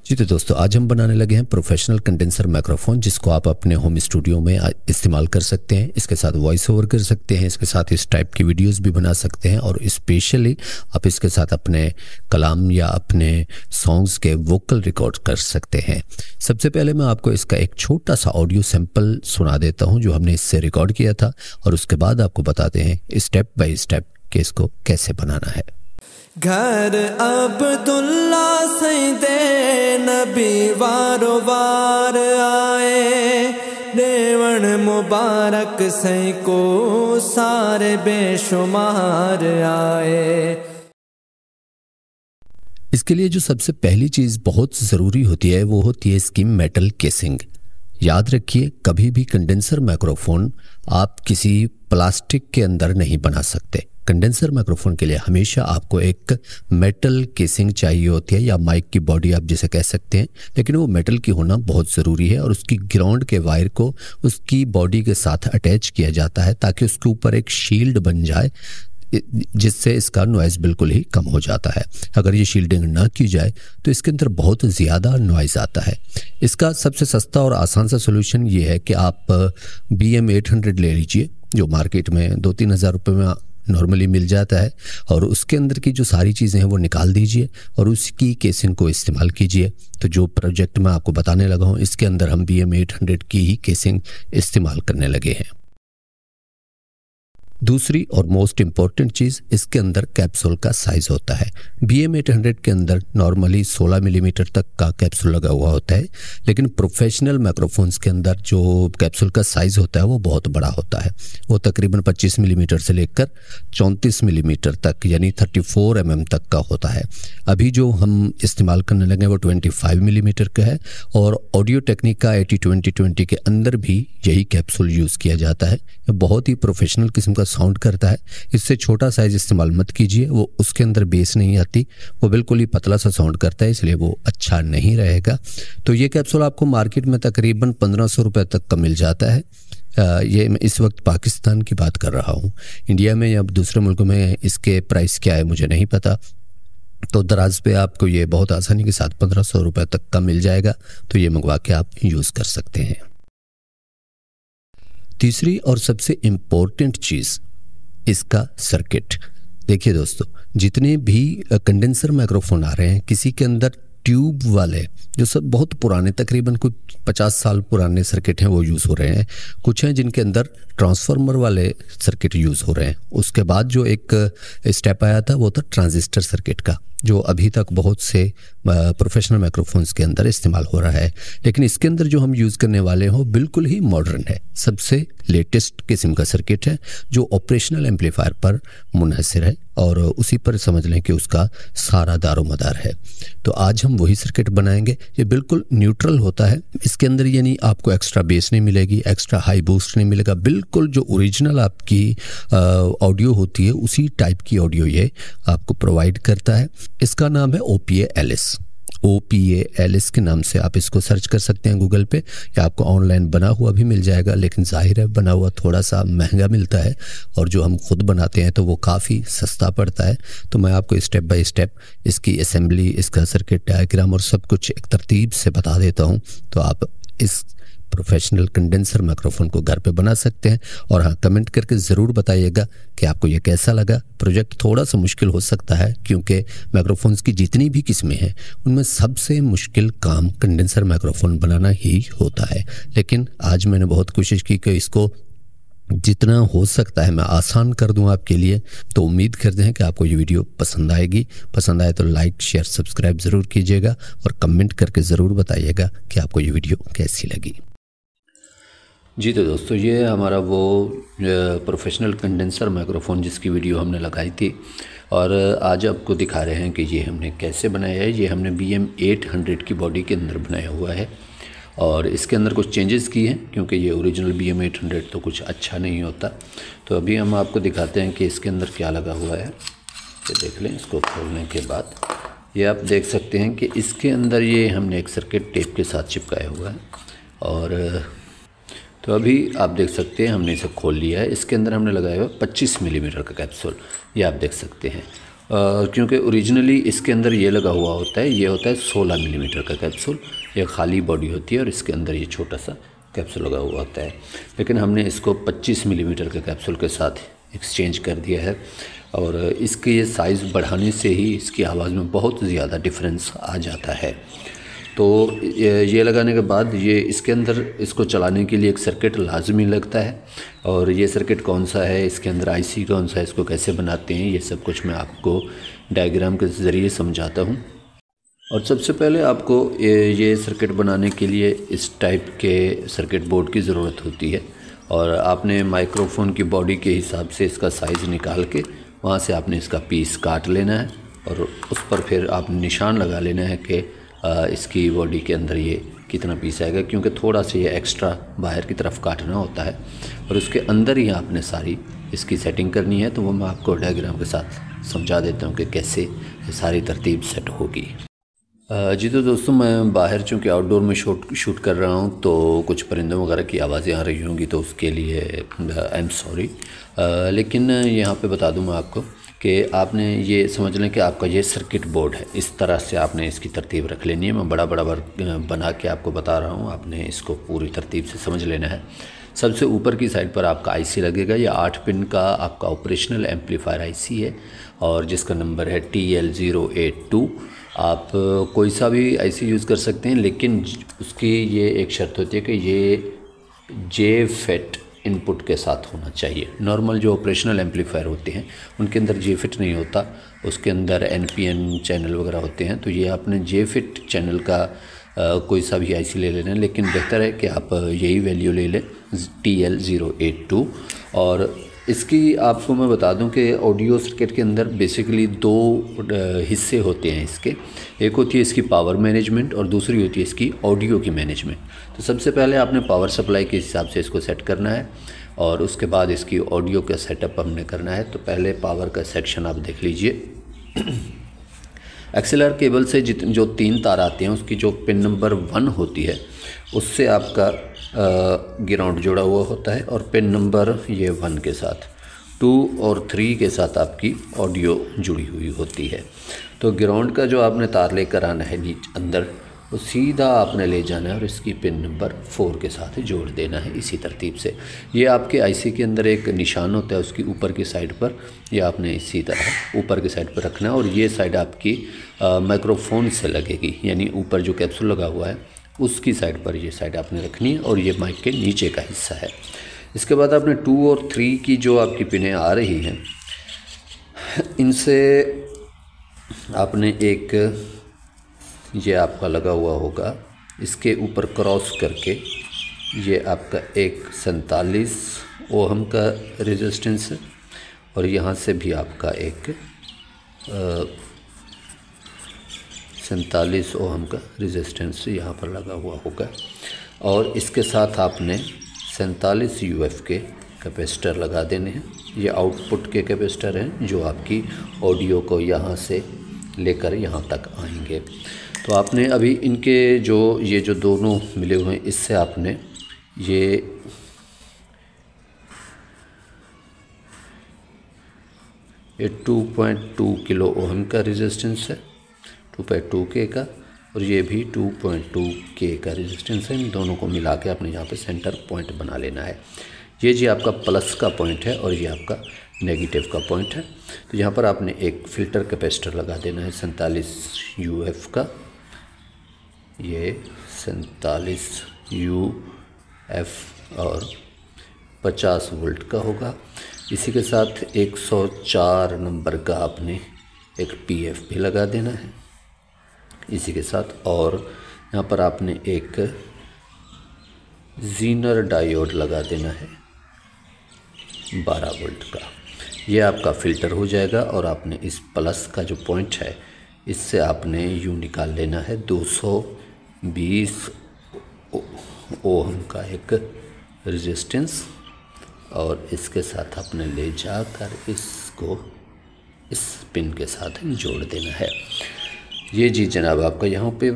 जी तो दोस्तों, आज हम बनाने लगे हैं प्रोफेशनल कंडेंसर माइक्रोफोन, जिसको आप अपने होम स्टूडियो में इस्तेमाल कर सकते हैं। इसके साथ वॉइस ओवर कर सकते हैं, इसके साथ इस टाइप की वीडियोस भी बना सकते हैं और स्पेशली आप इसके साथ अपने कलाम या अपने सॉन्ग्स के वोकल रिकॉर्ड कर सकते हैं। सबसे पहले मैं आपको इसका एक छोटा सा ऑडियो सैंपल सुना देता हूँ जो हमने इससे रिकॉर्ड किया था, और उसके बाद आपको बताते हैं स्टेप बाय स्टेप कि इसको कैसे बनाना है। घर अब्दुल्ला सैदे नबी वारो वार आए, देवण मुबारक सै को सारे बेशुमार आए। इसके लिए जो सबसे पहली चीज़ बहुत ज़रूरी होती है वो होती है इसकी मेटल केसिंग। याद रखिए, कभी भी कंडेंसर माइक्रोफोन आप किसी प्लास्टिक के अंदर नहीं बना सकते। कंडेंसर माइक्रोफोन के लिए हमेशा आपको एक मेटल केसिंग चाहिए होती है, या माइक की बॉडी आप जिसे कह सकते हैं, लेकिन वो मेटल की होना बहुत ज़रूरी है। और उसकी ग्राउंड के वायर को उसकी बॉडी के साथ अटैच किया जाता है ताकि उसके ऊपर एक शील्ड बन जाए, जिससे इसका नॉइज़ बिल्कुल ही कम हो जाता है। अगर ये शील्डिंग ना की जाए तो इसके अंदर बहुत ज़्यादा नॉइज़ आता है। इसका सबसे सस्ता और आसान सा सोल्यूशन ये है कि आप BM-800 ले लीजिए, जो मार्केट में 2-3 हज़ार रुपये में नॉर्मली मिल जाता है, और उसके अंदर की जो सारी चीज़ें हैं वो निकाल दीजिए और उसकी केसिंग को इस्तेमाल कीजिए। तो जो प्रोजेक्ट मैं आपको बताने लगा हूँ, इसके अंदर हम BM-800 की ही केसिंग इस्तेमाल करने लगे हैं। दूसरी और मोस्ट इम्पॉर्टेंट चीज़, इसके अंदर कैप्सूल का साइज़ होता है। BM-800 के अंदर नॉर्मली 16 मिलीमीटर तक का कैप्सूल लगा हुआ होता है, लेकिन प्रोफेशनल माइक्रोफोन्स के अंदर जो कैप्सूल का साइज़ होता है वो बहुत बड़ा होता है। वो तकरीबन 25 मिलीमीटर से लेकर 34 मिलीमीटर तक, यानी 34 mm तक का होता है। अभी जो हम इस्तेमाल करने लगे वो 25 मिलीमीटर का है, और ऑडियो टेक्निका 80-20-20 के अंदर भी यही कैप्सूल यूज़ किया जाता है। बहुत ही प्रोफेशनल किस्म का साउंड करता है। इससे छोटा साइज इस्तेमाल मत कीजिए, वो उसके अंदर बेस नहीं आती, वो बिल्कुल ही पतला सा साउंड करता है, इसलिए वो अच्छा नहीं रहेगा। तो ये कैप्सूल आपको मार्केट में तकरीबन 1500 रुपये तक का मिल जाता है। ये मैं इस वक्त पाकिस्तान की बात कर रहा हूँ। इंडिया में या दूसरे मुल्कों में इसके प्राइस क्या है मुझे नहीं पता। तो दराज पे आपको ये बहुत आसानी के साथ 1500 रुपये तक का मिल जाएगा, तो ये मंगवा के आप यूज़ कर सकते हैं। तीसरी और सबसे इम्पोर्टेंट चीज़, इसका सर्किट। देखिए दोस्तों, जितने भी कंडेंसर माइक्रोफोन आ रहे हैं, किसी के अंदर ट्यूब वाले जो सब बहुत पुराने, तकरीबन कुछ 50 साल पुराने सर्किट हैं वो यूज़ हो रहे हैं। कुछ हैं जिनके अंदर ट्रांसफार्मर वाले सर्किट यूज़ हो रहे हैं। उसके बाद जो एक स्टेप आया था वो था ट्रांजिस्टर सर्किट का, जो अभी तक बहुत से प्रोफेशनल माइक्रोफोन्स के अंदर इस्तेमाल हो रहा है। लेकिन इसके अंदर जो हम यूज़ करने वाले हो बिल्कुल ही मॉडर्न है, सबसे लेटेस्ट किस्म का सर्किट है, जो ऑपरेशनल एम्पलीफायर पर मुनहसर है, और उसी पर समझ लें कि उसका सारा दारोमदार है। तो आज हम वही सर्किट बनाएंगे। ये बिल्कुल न्यूट्रल होता है, इसके अंदर यानी आपको एक्स्ट्रा बेस नहीं मिलेगी, एक्स्ट्रा हाई बूस्ट नहीं मिलेगा। बिल्कुल जो ओरिजिनल आपकी ऑडियो होती है उसी टाइप की ऑडियो ये आपको प्रोवाइड करता है। इसका नाम है OPA-Alice के नाम से आप इसको सर्च कर सकते हैं गूगल पे, या आपको ऑनलाइन बना हुआ भी मिल जाएगा, लेकिन जाहिर है बना हुआ थोड़ा सा महंगा मिलता है, और जो हम खुद बनाते हैं तो वो काफ़ी सस्ता पड़ता है। तो मैं आपको स्टेप बाय स्टेप इसकी असेंबली, इसका सर्किट डायग्राम और सब कुछ एक तरतीब से बता देता हूँ, तो आप इस प्रोफेशनल कंडेंसर माइक्रोफोन को घर पे बना सकते हैं। और हाँ, कमेंट करके ज़रूर बताइएगा कि आपको ये कैसा लगा। प्रोजेक्ट थोड़ा सा मुश्किल हो सकता है, क्योंकि माइक्रोफोन्स की जितनी भी किस्में हैं उनमें सबसे मुश्किल काम कंडेंसर माइक्रोफोन बनाना ही होता है। लेकिन आज मैंने बहुत कोशिश की कि इसको जितना हो सकता है मैं आसान कर दूं आपके लिए। तो उम्मीद करते हैं कि आपको ये वीडियो पसंद आएगी। पसंद आए तो लाइक, शेयर, सब्सक्राइब ज़रूर कीजिएगा, और कमेंट करके ज़रूर बताइएगा कि आपको ये वीडियो कैसी लगी। जी तो दोस्तों, ये हमारा वो प्रोफेशनल कंडेंसर माइक्रोफोन जिसकी वीडियो हमने लगाई थी, और आज आपको दिखा रहे हैं कि ये हमने कैसे बनाया है। ये हमने BM-800 की बॉडी के अंदर बनाया हुआ है, और इसके अंदर कुछ चेंजेस किए हैं, क्योंकि ये ओरिजिनल BM-800 तो कुछ अच्छा नहीं होता। तो अभी हम आपको दिखाते हैं कि इसके अंदर क्या लगा हुआ है। ये देख लें, इसको खोलने के बाद ये आप देख सकते हैं कि इसके अंदर ये हमने एक सर्किट टेप के साथ चिपकाया हुआ है। और तो अभी आप देख सकते हैं हमने इसे खोल लिया है। इसके अंदर हमने लगाया हुआ 25 मिलीमीटर का कैप्सूल, ये आप देख सकते हैं। क्योंकि ओरिजिनली इसके अंदर ये लगा हुआ होता है, ये होता है 16 मिलीमीटर का कैप्सूल, ये खाली बॉडी होती है और इसके अंदर ये छोटा सा कैप्सूल लगा हुआ होता है। लेकिन हमने इसको 25 मिलीमीटर के कैप्सूल के साथ एक्सचेंज कर दिया है और इसके ये साइज़ बढ़ाने से ही इसकी आवाज़ में बहुत ज़्यादा डिफरेंस आ जाता है। तो ये लगाने के बाद ये इसके अंदर इसको चलाने के लिए एक सर्किट लाजमी लगता है और ये सर्किट कौन सा है, इसके अंदर आईसी कौन सा है, इसको कैसे बनाते हैं, ये सब कुछ मैं आपको डायग्राम के ज़रिए समझाता हूँ। और सबसे पहले आपको ये सर्किट बनाने के लिए इस टाइप के सर्किट बोर्ड की ज़रूरत होती है और आपने माइक्रोफोन की बॉडी के हिसाब से इसका साइज़ निकाल के वहाँ से आपने इसका पीस काट लेना है और उस पर फिर आप निशान लगा लेना है कि इसकी बॉडी के अंदर ये कितना पीस आएगा, क्योंकि थोड़ा सा ये एक्स्ट्रा बाहर की तरफ काटना होता है और उसके अंदर ही आपने सारी इसकी सेटिंग करनी है। तो वो मैं आपको डायग्राम के साथ समझा देता हूँ कि कैसे सारी तरतीब सेट होगी। जी तो दोस्तों, मैं बाहर चूँकि आउटडोर में शूट कर रहा हूँ तो कुछ परिंदों वगैरह की आवाज़ें आ रही होंगी, तो उसके लिए आई एम सॉरी। लेकिन यहाँ पे बता दूँ मैं आपको कि आपने ये समझ लें कि आपका ये सर्किट बोर्ड है, इस तरह से आपने इसकी तरतीब रख लेनी है। मैं बड़ा बना के आपको बता रहा हूँ, आपने इसको पूरी तरतीब से समझ लेना है। सबसे ऊपर की साइड पर आपका आईसी लगेगा, ये 8 पिन का आपका ऑपरेशनल एम्पलीफायर आईसी है और जिसका नंबर है TL082। आप कोई सा भी आईसी यूज़ कर सकते हैं, लेकिन उसकी ये एक शर्त होती है कि ये JFET इनपुट के साथ होना चाहिए। नॉर्मल जो ऑपरेशनल एम्पलीफायर होते हैं उनके अंदर JFET नहीं होता, उसके अंदर NPN चैनल वगैरह होते हैं। तो ये आपने JFET चैनल का कोई सा भी आईसी ले लेना, लेकिन बेहतर है कि आप यही वैल्यू ले लें TL082। और इसकी आपको मैं बता दूं कि ऑडियो सर्किट के अंदर बेसिकली 2 हिस्से होते हैं इसके। एक होती है इसकी पावर मैनेजमेंट और दूसरी होती है इसकी ऑडियो की मैनेजमेंट। तो सबसे पहले आपने पावर सप्लाई के हिसाब से इसको सेट करना है और उसके बाद इसकी ऑडियो का सेटअप हमने करना है। तो पहले पावर का सेक्शन आप देख लीजिए। एक्सएलआर केबल से जो 3 तार आते हैं उसकी जो पिन नंबर 1 होती है उससे आपका ग्राउंड जुड़ा हुआ होता है और पिन नंबर ये 1 के साथ 2 और 3 के साथ आपकी ऑडियो जुड़ी हुई होती है। तो ग्राउंड का जो आपने तार लेकर आना है नीचे अंदर, वो सीधा आपने ले जाना है और इसकी पिन नंबर 4 के साथ जोड़ देना है इसी तरतीब से। ये आपके आईसी के अंदर एक निशान होता है उसकी ऊपर की साइड पर, ये आपने इसी तरह ऊपर की साइड पर रखना है और ये साइड आपकी माइक्रोफोन से लगेगी, यानी ऊपर जो कैप्सूल लगा हुआ है उसकी साइड पर ये साइड आपने रखनी है और ये माइक के नीचे का हिस्सा है। इसके बाद आपने 2 और 3 की जो आपकी पिनें आ रही हैं इनसे आपने एक, ये आपका लगा हुआ होगा, इसके ऊपर क्रॉस करके ये आपका एक 47 ओहम का रेजिस्टेंस है और यहाँ से भी आपका एक 47 ओहम का रेजिस्टेंस यहाँ पर लगा हुआ होगा और इसके साथ आपने 47 UF के कैपेसिटर लगा देने हैं। ये आउटपुट के कैपेसिटर हैं जो आपकी ऑडियो को यहाँ से लेकर यहाँ तक आएंगे। तो आपने अभी इनके ये जो दोनों मिले हुए हैं इससे आपने ये 2.2 किलो ओहम का रेजिस्टेंस है, 2.2 के का, और ये भी 2.2 के का रेजिस्टेंस है। इन दोनों को मिला के आपने यहाँ पे सेंटर पॉइंट बना लेना है। ये जी आपका प्लस का पॉइंट है और ये आपका नेगेटिव का पॉइंट है। तो यहाँ पर आपने एक फ़िल्टर कैपेसिटर लगा देना है 47 UF का, ये 47 UF और 50 वोल्ट का होगा। इसी के साथ 104 नंबर का आपने एक PF भी लगा देना है इसी के साथ, और यहाँ पर आपने एक जीनर डायोड लगा देना है 12 वोल्ट का। ये आपका फ़िल्टर हो जाएगा और आपने इस प्लस का जो पॉइंट है इससे आपने यूँ निकाल लेना है 220 ओहम का एक रेजिस्टेंस और इसके साथ आपने ले जाकर इसको इस पिन के साथ जोड़ देना है। ये जी जनाब आपका यहाँ पे,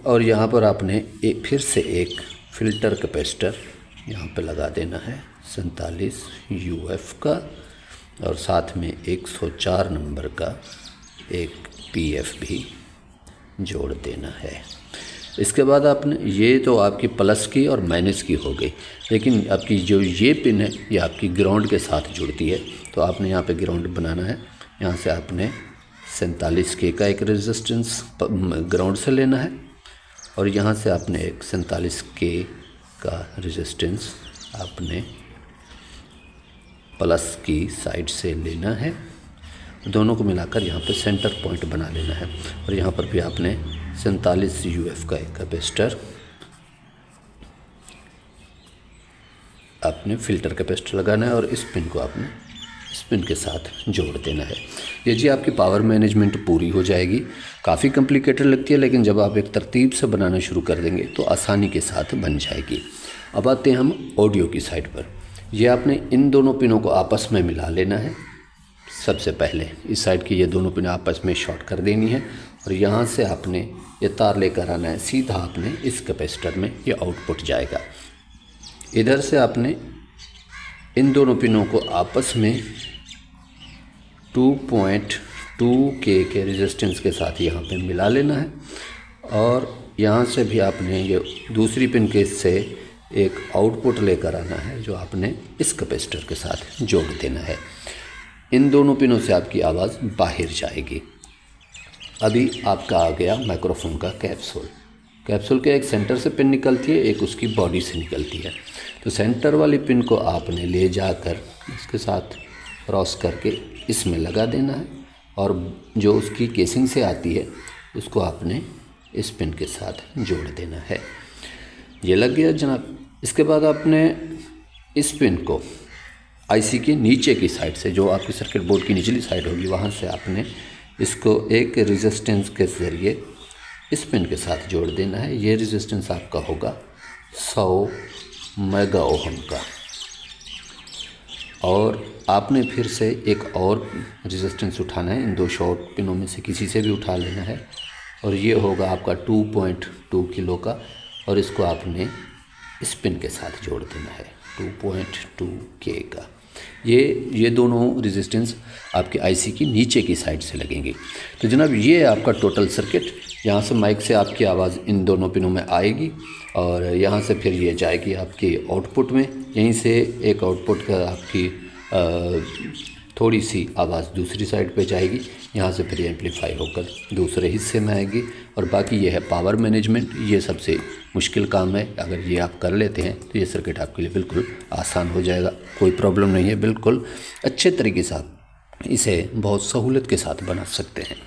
और यहाँ पर आपने फिर से एक फ़िल्टर कैपेसिटर यहाँ पे लगा देना है 47 UF का और साथ में 104 नंबर का एक PF भी जोड़ देना है। इसके बाद आपने ये तो आपकी प्लस की और माइनस की हो गई, लेकिन आपकी जो ये पिन है ये आपकी ग्राउंड के साथ जुड़ती है, तो आपने यहाँ पे ग्राउंड बनाना है। यहाँ से आपने 47K का एक रेजिस्टेंस ग्राउंड से लेना है और यहाँ से आपने एक 47K का रेजिस्टेंस आपने प्लस की साइड से लेना है। दोनों को मिलाकर यहाँ पे सेंटर पॉइंट बना लेना है और यहाँ पर भी आपने 47 UF का एक कैपेसिटर आपने फ़िल्टर कैपेसिटर लगाना है और इस पिन को आपने इस पिन के साथ जोड़ देना है। ये जी आपकी पावर मैनेजमेंट पूरी हो जाएगी। काफ़ी कॉम्प्लिकेटेड लगती है, लेकिन जब आप एक तरतीब से बनाना शुरू कर देंगे तो आसानी के साथ बन जाएगी। अब आते हैं हम ऑडियो की साइड पर। ये आपने इन दोनों पिनों को आपस में मिला लेना है। सबसे पहले इस साइड की ये दोनों पिन आपस में शॉर्ट कर देनी है और यहाँ से आपने ये तार लेकर आना है सीधा आपने इस कैपेसिटर में, ये आउटपुट जाएगा। इधर से आपने इन दोनों पिनों को आपस में 2.2K के रेजिस्टेंस के साथ यहाँ पे मिला लेना है और यहाँ से भी आपने ये दूसरी पिन के से एक आउटपुट लेकर आना है जो आपने इस कैपेसिटर के साथ जोड़ देना है। इन दोनों पिनों से आपकी आवाज़ बाहर जाएगी। अभी आपका आ गया माइक्रोफोन का कैप्सूल। कैप्सूल के एक सेंटर से पिन निकलती है, एक उसकी बॉडी से निकलती है। तो सेंटर वाली पिन को आपने ले जाकर इसके साथ क्रॉस करके इसमें लगा देना है और जो उसकी केसिंग से आती है उसको आपने इस पिन के साथ जोड़ देना है। ये लग गया जनाब। इसके बाद आपने इस पिन को IC के नीचे की साइड से, जो आपकी सर्किट बोर्ड की निचली साइड होगी, वहाँ से आपने इसको एक रेजिस्टेंस के ज़रिए इस पिन के साथ जोड़ देना है। ये रेजिस्टेंस आपका होगा 100 मेगा ओहम का और आपने फिर से एक और रेजिस्टेंस उठाना है। इन दो शॉर्ट पिनों में से किसी से भी उठा लेना है और ये होगा आपका 2.2 किलो का और इसको आपने इस पिन के साथ जोड़ देना है 2.2K का। ये दोनों रेजिस्टेंस आपके IC की नीचे की साइड से लगेंगे। तो जनाब ये आपका टोटल सर्किट। यहाँ से माइक से आपकी आवाज़ इन दोनों पिनों में आएगी और यहाँ से फिर ये जाएगी आपकी आउटपुट में। यहीं से एक आउटपुट का आपकी थोड़ी सी आवाज़ दूसरी साइड पे जाएगी। यहाँ से फिर एम्पलीफाई होकर दूसरे हिस्से में आएगी और बाकी ये है पावर मैनेजमेंट। ये सबसे मुश्किल काम है। अगर ये आप कर लेते हैं तो ये सर्किट आपके लिए बिल्कुल आसान हो जाएगा। कोई प्रॉब्लम नहीं है, बिल्कुल अच्छे तरीके से आप इसे बहुत सहूलियत के साथ बना सकते हैं।